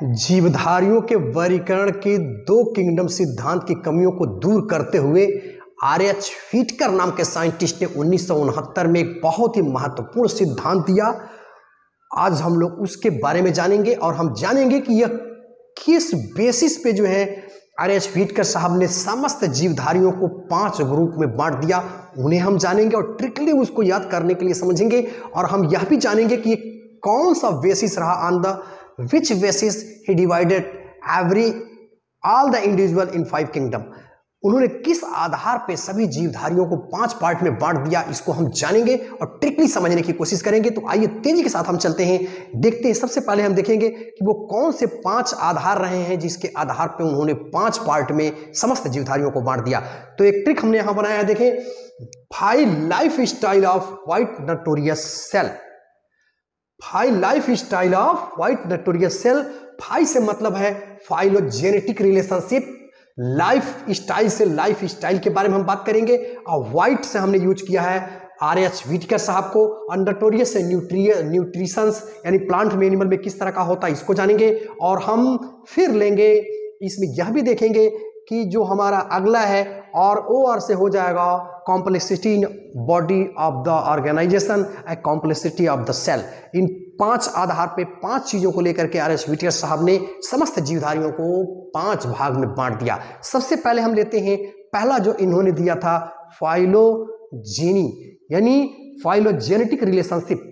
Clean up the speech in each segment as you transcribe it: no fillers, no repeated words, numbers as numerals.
जीवधारियों के वर्गीकरण के दो किंगडम सिद्धांत की कमियों को दूर करते हुए आर.एच. व्हिटकर नाम के साइंटिस्ट ने 1969 में एक बहुत ही महत्वपूर्ण सिद्धांत दिया। आज हम लोग उसके बारे में जानेंगे और हम जानेंगे कि यह किस बेसिस पे जो है आर.एच. व्हिटकर साहब ने समस्त जीवधारियों को 5 ग्रुप में बांट दिया। उन्हें हम जानेंगे और ट्रिकली उसको याद करने के लिए समझेंगे। और हम यह भी जानेंगे कि कौन सा बेसिस रहा, on the which basis he divided all the individual in 5 kingdom. उन्होंने किस आधार पे सभी जीवधारियों को 5 पार्ट में बांट दिया, इसको हम जानेंगे और ट्रिकली समझने की कोशिश करेंगे। तो आइए तेजी के साथ हम चलते हैं, देखते हैं। सबसे पहले हम देखेंगे कि वो कौन से 5 आधार रहे हैं जिसके आधार पे उन्होंने 5 पार्ट में समस्त जीवधारियों को बांट दिया। तो एक ट्रिक हमने यहां बनाया है, देखें। 5 लाइफ स्टाइल ऑफ व्हाइट नटोरियस सेल। 5 लाइफ स्टाइल ऑफ व्हाइट नटोरियस सेल। 5 से मतलब है फाइलोजेनेटिक रिलेशनशिप। लाइफ स्टाइल से लाइफ स्टाइल के बारे में हम बात करेंगे। और व्हाइट से हमने यूज किया है आर.एच. व्हिटकर साहब को। और नटोरियस से न्यूट्रिशंस यानी प्लांट में एनिमल में किस तरह का होता है, इसको जानेंगे। और हम फिर लेंगे, इसमें यह भी देखेंगे कि जो हमारा अगला है और ओ से हो जाएगा complexity in body of the organisation and complexity of the cell. इन 5 आधार पे 5 चीजों को लेकर के आर.एच. व्हिटकर साहब ने समस्त जीवधारियों को 5 भाग में बांट दिया। सबसे पहले हम लेते हैं, पहला जो इन्होंने दिया था फाइलोजेनी यानी फाइलोजेनेटिक रिलेशनशिप।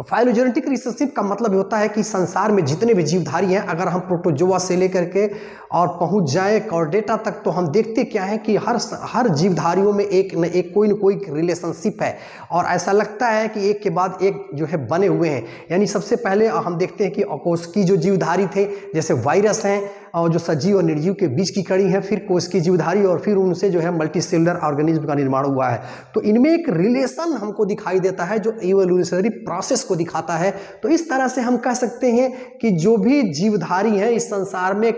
फाइलोजेनेटिक रिलेशनशिप का मतलब होता है कि संसार में जितने भी जीवधारी हैं, अगर हम प्रोटोजोआ से लेकर के और पहुंच जाए कॉर्डेटा तक, तो हम देखते क्या है कि हर जीवधारियों में एक न कोई रिलेशनशिप है। और ऐसा लगता है कि एक के बाद एक जो है बने हुए हैं। यानी सबसे पहले हम देखते हैं कि अकोष्की जो जीवधारी थे, जैसे वायरस हैं और जो सजीव और निर्जीव के बीच की कड़ी है, फिर कोशिकी जीवधारी और फिर उनसे जो है मल्टीसेलुलर ऑर्गेनिज्म का निर्माण हुआ है। तो इनमें एक रिलेशन हमको दिखाई देता है जो इवोल्यूशनरी प्रोसेस को दिखाता है। तो इस तरह से हम कह सकते हैं कि जो भी जीवधारी हैं इस संसार में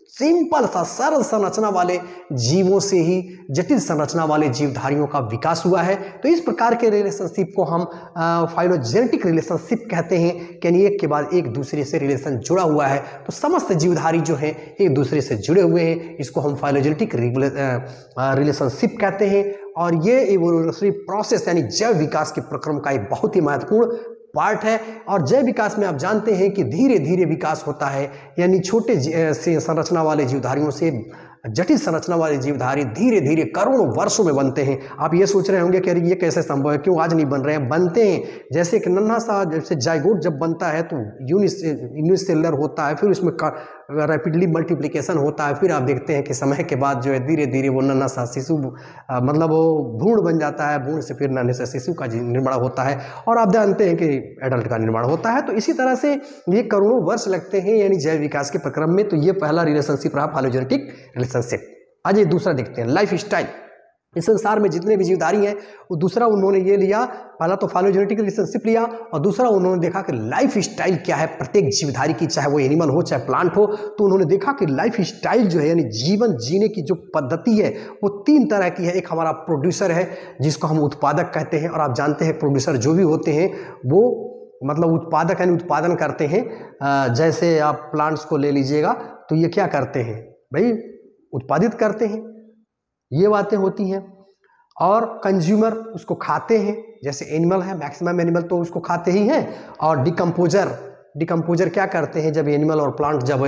सिंपल सा सरल संरचना वाले जीवों से ही जटिल संरचना वाले जीवधारियों का विकास हुआ है। तो इस प्रकार के रिलेशनशिप को हम फाइलोजेनेटिक रिलेशनशिप कहते हैं, यानी एक के बाद एक दूसरे से रिलेशन जुड़ा हुआ है। तो समस्त जीवधारी जो हैं एक दूसरे से जुड़े हुए हैं, इसको हम फाइलोजेनेटिक रिलेशनशिप कहते हैं। और ये इवोल्यूशनरी प्रोसेस यानी जैव विकास के प्रक्रम का एक बहुत ही महत्वपूर्ण पार्ट है। और जैव विकास में आप जानते हैं कि धीरे धीरे विकास होता है, यानी छोटे से संरचना वाले जीवधारियों से जटिल संरचना वाले जीवधारी धीरे धीरे करोड़ों वर्षों में बनते हैं। आप ये सोच रहे होंगे कि अरे ये कैसे संभव है, क्यों आज नहीं बन रहे हैं? बनते हैं। जैसे कि नन्हा सा जैसे जाइगोट जब बनता है तो यूनिसेलुलर होता है, फिर उसमें रैपिडली मल्टीप्लिकेशन होता है, फिर आप देखते हैं कि समय के बाद जो है धीरे धीरे वो नन्हा सा शिशु मतलब वो भ्रूण बन जाता है, भ्रूण से फिर नन्हे से शिशु का निर्माण होता है और आप जानते हैं कि एडल्ट का निर्माण होता है। तो इसी तरह से ये करोड़ों वर्ष लगते हैं यानी जैव विकास के प्रक्रम में। तो ये पहला रिलेशनशिप रहा फाइलोजेनेटिक रिलेशनशिप। आज ये दूसरा देखते हैं, लाइफ स्टाइल। इस संसार में जितने भी जीवधारी हैं वो दूसरा उन्होंने ये लिया, पहला तो फाइलोजेनेटिक रिलेशनशिप लिया और दूसरा उन्होंने देखा कि लाइफ स्टाइल क्या है प्रत्येक जीवधारी की, चाहे वो एनिमल हो चाहे प्लांट हो। तो उन्होंने देखा कि लाइफ स्टाइल जो है यानी जीवन जीने की जो पद्धति है वो 3 तरह की है। एक हमारा प्रोड्यूसर है जिसको हम उत्पादक कहते हैं, और आप जानते हैं प्रोड्यूसर जो भी होते हैं वो मतलब उत्पादक यानी उत्पादन करते हैं। जैसे आप प्लांट्स को ले लीजिएगा तो ये क्या करते हैं भाई, उत्पादित करते हैं, ये बातें होती हैं। और कंज्यूमर उसको खाते हैं, जैसे एनिमल है, मैक्सिमम एनिमल तो उसको खाते ही हैं। और डिकम्पोजर क्या करते हैं, जब एनिमल और प्लांट जब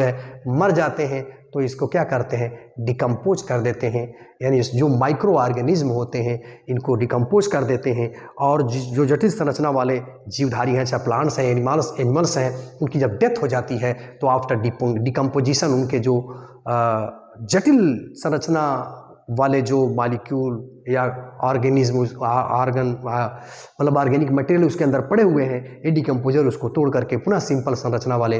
मर जाते हैं तो इसको क्या करते हैं, डिकम्पोज कर देते हैं। यानी जो माइक्रो ऑर्गेनिज्म होते हैं इनको डिकम्पोज कर देते हैं। और जो जटिल संरचना वाले जीवधारी हैं, चाहे प्लांट्स हैं एनिमल्स हैं, उनकी जब डेथ हो जाती है तो आफ्टर डिकम्पोजिशन उनके जो जटिल संरचना वाले जो मॉलिक्यूल या ऑर्गेनिज्म मतलब ऑर्गेनिक मटेरियल उसके अंदर पड़े हुए हैं, ये डिकम्पोजर उसको तोड़ करके पुनः सिंपल संरचना वाले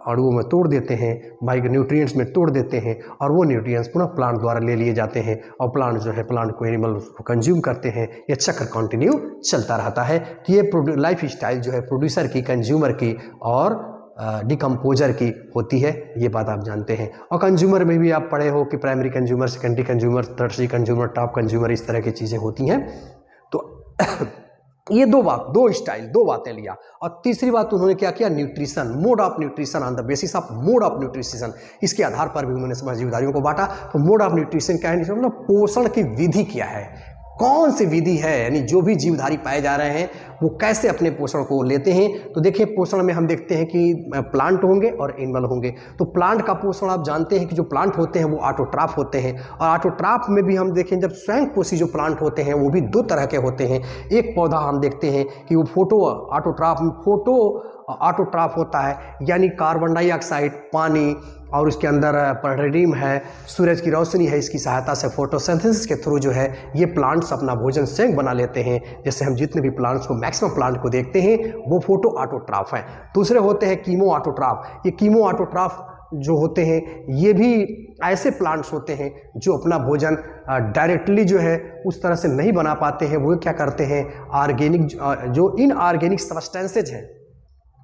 अणुओं में तोड़ देते हैं, माइक्रो न्यूट्रिएंट्स में तोड़ देते हैं और वो न्यूट्रिएंट्स पुनः प्लांट द्वारा ले लिए जाते हैं और प्लांट जो है प्लांट को एनिमल उसको कंज्यूम करते हैं। ये चक्र कंटिन्यू चलता रहता है। तो ये लाइफ स्टाइल जो है प्रोड्यूसर की, कंज्यूमर की और डिकम्पोजर की होती है, ये बात आप जानते हैं। और कंज्यूमर में भी आप पढ़े हो कि primary consumer, secondary consumer, tertiary consumer, top consumer, इस तरह की चीज़ें होती हैं। तो ये दो स्टाइल, दो बातें लिया। और तीसरी बात उन्होंने क्या किया, nutrition, mode of nutrition on the basis of mode of nutrition, इसके आधार पर भी उन्होंने जीवधारियों को बांटा। तो मोड ऑफ न्यूट्रिशन क्या है, मतलब पोषण की विधि क्या है, कौन सी विधि है, यानी जो भी जीवधारी पाए जा रहे हैं वो कैसे अपने पोषण को लेते हैं। तो देखिए पोषण में हम देखते हैं कि प्लांट होंगे और एनिमल होंगे। तो प्लांट का पोषण आप जानते हैं कि जो प्लांट होते हैं वो ऑटोट्रॉफ होते हैं, और ऑटोट्रॉफ में भी हम देखें जब स्वयंपोषी जो प्लांट होते हैं वो भी दो तरह के होते हैं। एक पौधा हम देखते हैं कि वो फोटो ऑटोट्रॉफ होता है, यानी कार्बन डाइऑक्साइड, पानी और उसके अंदर पर्डियम है, सूरज की रोशनी है, इसकी सहायता से फोटोसिंथेसिस के थ्रू जो है ये प्लांट्स अपना भोजन स्वयं बना लेते हैं। जैसे हम जितने भी प्लांट्स को, मैक्सिमम प्लांट को देखते हैं वो फोटो ऑटोट्रॉफ हैं। दूसरे होते हैं कीमो ऑटोट्रॉफ। ये कीमो ऑटोट्रॉफ जो होते हैं ये भी ऐसे प्लांट्स होते हैं जो अपना भोजन डायरेक्टली जो है उस तरह से नहीं बना पाते हैं। वो क्या करते हैं, ऑर्गेनिक जो इनऑर्गेनिक सब्सटेंसेज हैं,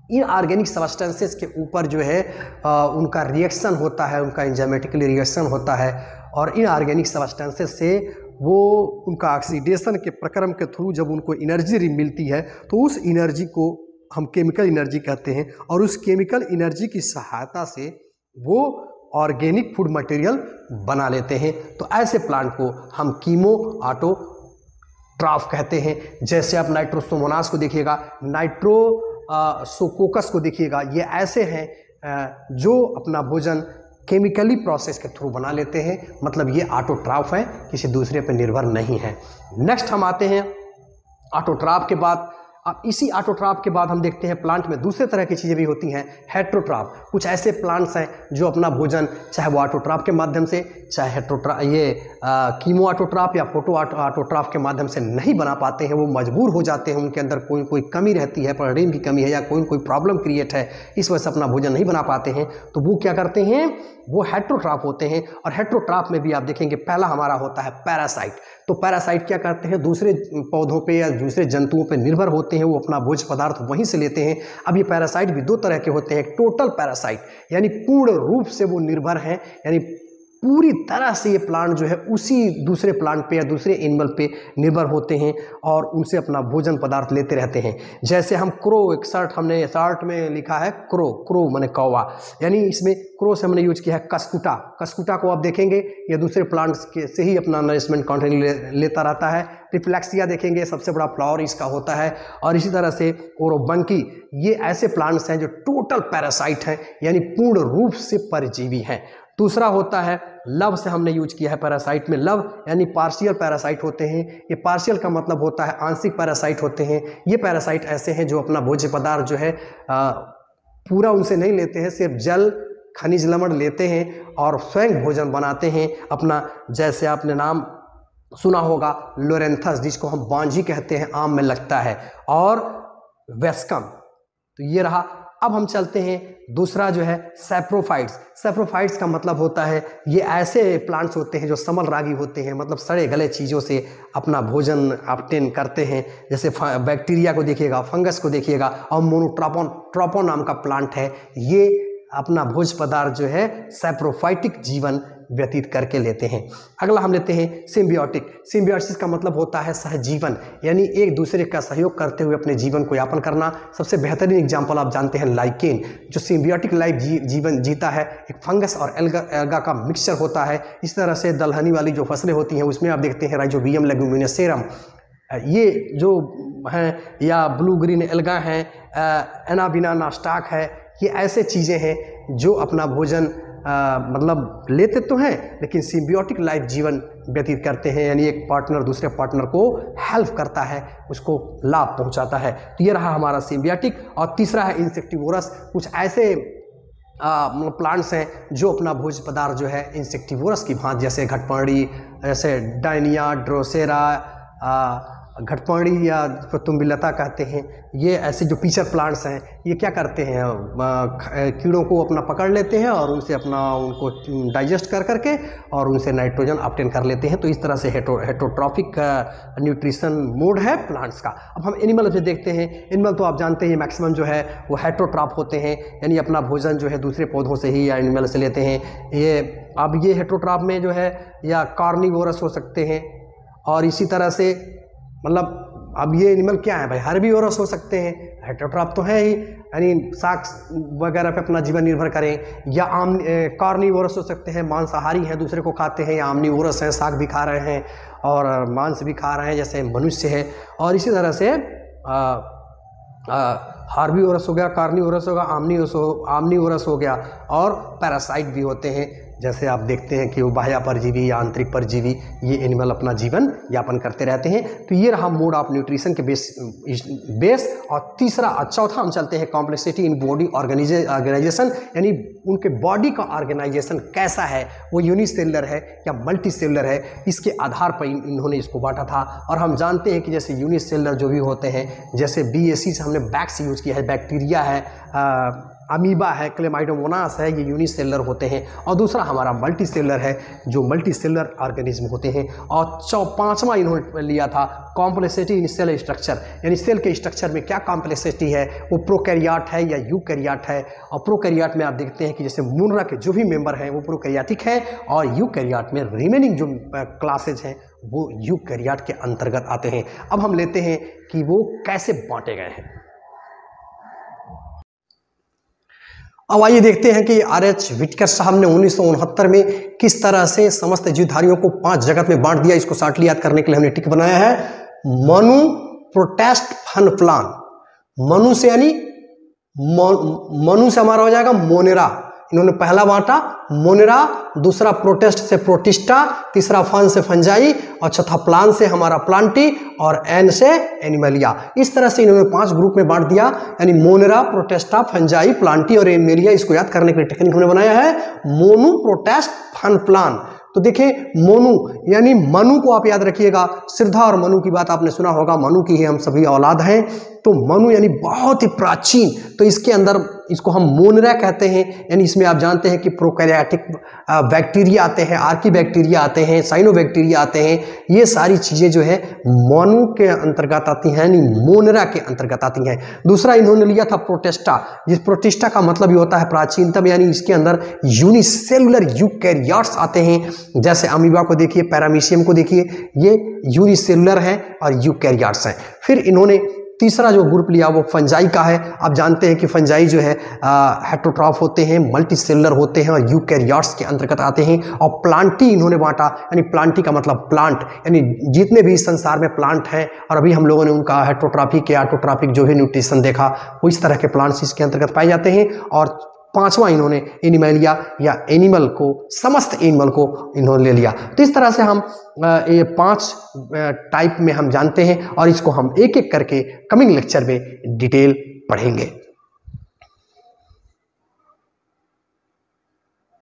इन ऑर्गेनिक सब्सटेंसेस के ऊपर जो है उनका रिएक्शन होता है, उनका एंजाइमेटिकली रिएक्शन होता है, और इन ऑर्गेनिक सब्सटेंसेस से वो उनका ऑक्सीडेशन के प्रक्रम के थ्रू जब उनको एनर्जी मिलती है तो उस एनर्जी को हम केमिकल एनर्जी कहते हैं, और उस केमिकल एनर्जी की सहायता से वो ऑर्गेनिक फूड मटेरियल बना लेते हैं। तो ऐसे प्लांट को हम कीमो ऑटोट्रॉफ कहते हैं। जैसे आप नाइट्रोसोमोनास को देखिएगा, सोकोकस को देखिएगा, ये ऐसे हैं जो अपना भोजन केमिकली प्रोसेस के थ्रू बना लेते हैं, मतलब ये ऑटोट्रॉफ है, किसी दूसरे पर निर्भर नहीं है। नेक्स्ट हम आते हैं ऑटोट्रॉफ के बाद। अब इसी ऑटोट्रॉफ के बाद हम देखते हैं प्लांट में दूसरे तरह की चीज़ें भी होती हैं, हेट्रोट्रॉफ। कुछ ऐसे प्लांट्स हैं जो अपना भोजन चाहे वो ऑटोट्रॉफ के माध्यम से, चाहे कीमो ऑटोट्रॉफ या फोटो ऑटोट्रॉफ के माध्यम से नहीं बना पाते हैं, वो मजबूर हो जाते हैं, उनके अंदर कोई कमी रहती है, प्रोटीन की कमी है या कोई प्रॉब्लम क्रिएट है, इस वजह से अपना भोजन नहीं बना पाते हैं, तो वो क्या करते हैं, वो हेट्रोट्रॉफ होते हैं। और हेट्रोट्रॉफ में भी आप देखेंगे पहला हमारा होता है पैरासाइट। तो पैरासाइट क्या करते हैं, दूसरे पौधों पे या दूसरे जंतुओं पे निर्भर होते हैं, वो अपना भोज्य पदार्थ वहीं से लेते हैं। अब ये पैरासाइट भी दो तरह के होते हैं, टोटल पैरासाइट, यानी पूर्ण रूप से वो निर्भर हैं, यानी पूरी तरह से ये प्लांट जो है उसी दूसरे प्लांट पे या दूसरे एनिमल पे निर्भर होते हैं और उनसे अपना भोजन पदार्थ लेते रहते हैं। जैसे हम क्रो, एक शर्ट में लिखा है क्रो माने कौवा, यानी इसमें क्रो से हमने यूज किया है कस्कुटा को आप देखेंगे ये दूसरे प्लांट्स के से ही अपना नरिशमेंट कंटेंट लेता रहता है। रिफ्लेक्सिया देखेंगे, सबसे बड़ा फ्लावर इसका होता है। और इसी तरह से ओरोबंकी, ये ऐसे प्लांट्स हैं जो टोटल पैरासाइट हैं, यानी पूर्ण रूप से परजीवी हैं। दूसरा होता है लव, से हमने यूज किया है पैरासाइट में, लव यानी पार्शियल पैरासाइट होते हैं। ये पार्शियल का मतलब होता है आंशिक पैरासाइट होते हैं। ये पैरासाइट ऐसे हैं जो अपना भोज्य पदार्थ जो है पूरा उनसे नहीं लेते हैं, सिर्फ जल खनिज लवण लेते हैं और स्वयं भोजन बनाते हैं अपना। जैसे आपने नाम सुना होगा लोरेंथस, जिसको हम बांझी कहते हैं, आम में लगता है, और वेस्कम। तो ये रहा। अब हम चलते हैं दूसरा जो है सैप्रोफाइट्स। सैप्रोफाइट्स का मतलब होता है ये ऐसे प्लांट्स होते हैं जो समल रागी होते हैं, मतलब सड़े गले चीज़ों से अपना भोजन ऑब्टेन करते हैं। जैसे बैक्टीरिया को देखिएगा, फंगस को देखिएगा, और मोनोट्रोपो नाम का प्लांट है, ये अपना भोज्य पदार्थ जो है सैप्रोफाइटिक जीवन व्यतीत करके लेते हैं। अगला हम लेते हैं सिम्बियोटिक। सिम्बियोसिस का मतलब होता है सहजीवन, यानी एक दूसरे का सहयोग करते हुए अपने जीवन को यापन करना। सबसे बेहतरीन एग्जाम्पल आप जानते हैं लाइकेन, जो सिम्बियोटिक लाइफ जीवन जीता है, एक फंगस और एल्गा का मिक्सचर होता है। इस तरह से दलहनी वाली जो फसलें होती हैं उसमें आप देखते हैं राइजोबियम लेगुमिनेसेरम, ये जो हैं, या ब्लू ग्रीन एल्गा हैं, एनाबिना स्टाक है, ये ऐसे चीज़ें हैं जो अपना भोजन मतलब लेते तो हैं लेकिन सिम्बियोटिक लाइफ जीवन व्यतीत करते हैं, यानी एक पार्टनर दूसरे पार्टनर को हेल्प करता है, उसको लाभ पहुंचाता है। तो ये रहा हमारा सिम्बियोटिक। और तीसरा है इंसेक्टिवोरस। कुछ ऐसे प्लांट्स हैं जो अपना भोज्य पदार्थ जो है इंसेक्टिवोरस की भांति, जैसे घटपर्णी, जैसे डायनिया, ड्रोसेरा, घटपर्णी या तुम्बिलता कहते हैं, ये ऐसे जो पीचर प्लांट्स हैं ये क्या करते हैं, कीड़ों को अपना पकड़ लेते हैं और उनसे उनको डाइजेस्ट कर करके और उनसे नाइट्रोजन ऑब्टेन कर लेते हैं। तो इस तरह से हेटरोट्रॉफिक न्यूट्रिशन मोड है प्लांट्स का। अब हम एनिमल से देखते हैं। एनिमल तो आप जानते हैं मैक्सिमम जो है वो हेटरोट्रॉफ होते हैं, यानी अपना भोजन जो है दूसरे पौधों से ही या एनिमल से लेते हैं। ये हेटरोट्रॉफ में जो है या कार्निवोरस हो सकते हैं, और इसी तरह से मतलब अब ये एनिमल क्या है भाई, हर्बीवोरस हो सकते हैं, हेटेरोट्रॉफ तो है ही, यानी शाक वगैरह पे अपना जीवन निर्भर करें, या कार्निवोरस हो सकते हैं, मांसाहारी हैं, दूसरे को खाते हैं, या आमनीवोरस हैं, शाक भी खा रहे हैं और मांस भी खा रहे हैं जैसे मनुष्य है। और इसी तरह से हार्बीवोरस हो गया, कार्निवोरस होगा, आमनीवोरस हो गया, और पैरासाइट भी होते हैं, जैसे आप देखते हैं कि वो बाह्य परजीवी या आंतरिक परजीवी, ये एनिमल अपना जीवन यापन करते रहते हैं। तो ये रहा मोड ऑफ न्यूट्रिशन के बेस। और तीसरा चौथा हम चलते हैं कॉम्प्लेक्सिटी इन बॉडी ऑर्गेनाइजेशन, यानी उनके बॉडी का ऑर्गेनाइजेशन कैसा है, वो यूनिसेलुलर है या मल्टी सेलुलर है, इसके आधार पर इन्होंने इसको बांटा था। और हम जानते हैं कि जैसे यूनिसेलुलर जो भी होते हैं, जैसे BAC से हमने बैक्स यूज किया है, बैक्टीरिया है, अमीबा है, क्लेमाइडोमोनास है, ये यूनिसेलुलर होते हैं। और दूसरा हमारा मल्टी सेलुलर है, जो मल्टी सेलुलर ऑर्गेनिज्म होते हैं। और पांचवा इन्होंने लिया था कॉम्प्लेक्सिटी इन सेल स्ट्रक्चर, यानी सेल के स्ट्रक्चर में क्या कॉम्प्लेक्सिटी है, वो प्रोकैरियोट है या यूकैरियोट है। और प्रोकैरियोट में आप देखते हैं कि जैसे मुनरा के जो भी मेंबर हैं वो प्रोकैरियोटिक है, और यूकैरियोट में रिमेनिंग जो क्लासेज हैं वो यूकैरियोट के अंतर्गत आते हैं। अब हम लेते हैं कि वो कैसे बांटे गए हैं। अब आइए देखते हैं कि RH व्हिटकर साहब ने 1969 में किस तरह से समस्त जीवधारियों को 5 जगत में बांट दिया। इसको शॉर्टली याद करने के लिए हमने टिक बनाया है। मनु, प्रोटेस्ट, फन, प्लान। मनु से यानी मनु से हमारा हो जाएगा मोनेरा, इन्होंने पहला बांटा मोनेरा, दूसरा प्रोटेस्ट से प्रोटिस्टा, तीसरा फन से फंजाई, और चौथा प्लान से हमारा प्लांटी, और एन से एनिमलिया। इस तरह से इन्होंने 5 ग्रुप में बांट दिया, यानी मोनेरा, प्रोटेस्टा, फंजाई, प्लांटी और एनिमलिया। इसको याद करने के लिए टेक्निक हमने बनाया है मोनू, प्रोटेस्ट, फन, प्लान। तो देखिए मोनू यानी मनु को आप याद रखिएगा, सिरधा और मनु की बात आपने सुना होगा, मनु की ही हम सभी औलाद हैं। तो मनु यानी बहुत ही प्राचीन, तो इसके अंदर इसको हम मोनेरा कहते हैं, यानी इसमें आप जानते हैं कि प्रोकैरियोटिक बैक्टीरिया आते हैं, आर्की बैक्टीरिया आते हैं, साइनोबैक्टीरिया आते हैं। ये सारी चीज़ें जो है मनु के अंतर्गत आती हैं, यानी मोनेरा के अंतर्गत आती हैं। दूसरा इन्होंने लिया था प्रोटेस्टा, जिस प्रोटिस्टा का मतलब ये होता है प्राचीनतम, यानी इसके अंदर यूनिसेलुलर यूकैरियोट्स आते हैं। जैसे अमीबा को देखिए, पैरामीशियम को देखिए, ये यूनिसेलुलर हैं और यूकैरियोट्स हैं। फिर इन्होंने तीसरा जो ग्रुप लिया वो फंजाई का है। आप जानते हैं कि फंजाई जो है हेटेरोट्रॉफ होते हैं, मल्टी सेलुलर होते हैं और यूकैरियोट्स के अंतर्गत आते हैं। और प्लांटी इन्होंने बांटा, यानी प्लांटी का मतलब प्लांट, यानी जितने भी इस संसार में प्लांट हैं, और अभी हम लोगों ने उनका हेटेरोट्रॉफिक या ऑटोट्रॉफिक जो भी न्यूट्रिशन देखा, वो इस तरह के प्लांट्स इसके अंतर्गत पाए जाते हैं। और पांचवा इन्होंने एनिमलिया या एनिमल को, समस्त एनिमल को इन्होंने ले लिया। तो इस तरह से हम ये 5 टाइप में हम जानते हैं, और इसको हम एक एक करके कमिंग लेक्चर में डिटेल पढ़ेंगे।